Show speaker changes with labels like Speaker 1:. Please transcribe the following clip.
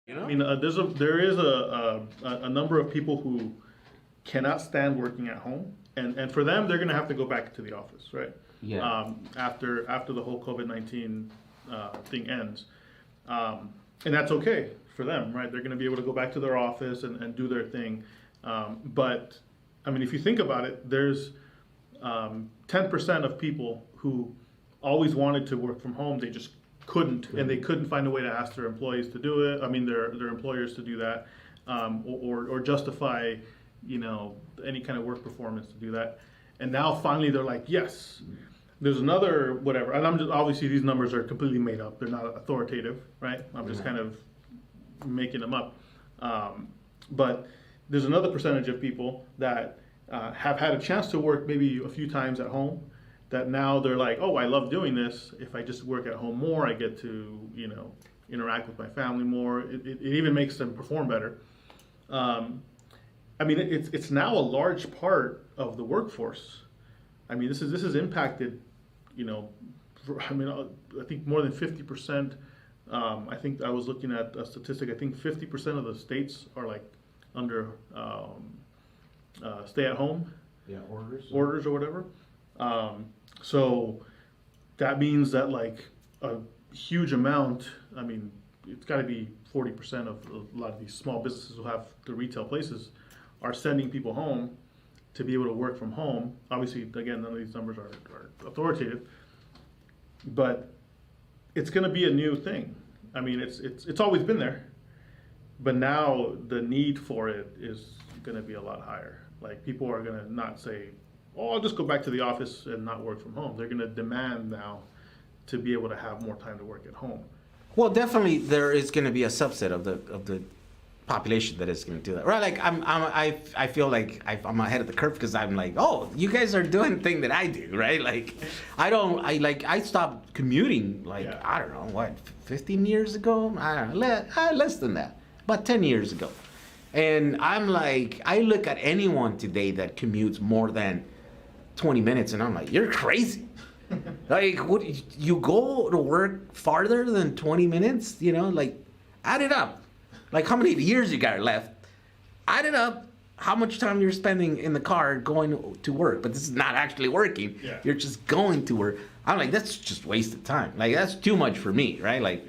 Speaker 1: You know?
Speaker 2: I mean, there is a number of people who cannot stand working at home, and for them, they're going to have to go back to the office, right?
Speaker 1: Yeah.
Speaker 2: After the whole COVID-19 thing ends, and that's okay for them, right? They're going to be able to go back to their office and do their thing. But I mean, if you think about it, there's 10% of people who always wanted to work from home. They just couldn't, and they couldn't find a way to ask their employees to do it. I mean, their employers to do that, or justify, any kind of work performance to do that. And now finally they're like, yes, there's another whatever. And I'm just, obviously these numbers are completely made up. They're not authoritative, right? I'm just kind of making them up. But there's another percentage of people that have had a chance to work maybe a few times at home, that now they're like, oh, I love doing this. If I just work at home more, I get to, interact with my family more. It even makes them perform better. I mean, it's now a large part of the workforce. I mean, this is impacted, I think more than 50%. I think I was looking at a statistic. I think 50% of the states are like under stay-at-home orders or whatever. So that means that like a huge amount. I mean, it's got to be 40% of a lot of these small businesses who have the retail places are sending people home to be able to work from home. Obviously, again, none of these numbers are authoritative, but it's going to be a new thing. I mean, it's always been there, but now the need for it is going to be a lot higher. Like, people are going to not say, oh, I'll just go back to the office and not work from home. They're going to demand now to be able to have more time to work at home.
Speaker 1: Well, definitely there is going to be a subset of the population that is going to do that, right? Like I feel like I'm ahead of the curve because I'm like, oh, you guys are doing the thing that I do, right? Like I stopped commuting I don't know 15 years ago. I don't know, less than that, about 10 years ago. And I'm like, I look at anyone today that commutes more than 20 minutes, and I'm like, you're crazy. Like, what, you go to work farther than 20 minutes? Like, add it up. Like, how many years you got left? Add it up. How much time you're spending in the car going to work? But this is not actually working.
Speaker 2: Yeah.
Speaker 1: You're just going to work. I'm like, that's just wasted time. Like, that's too much for me, right? Like,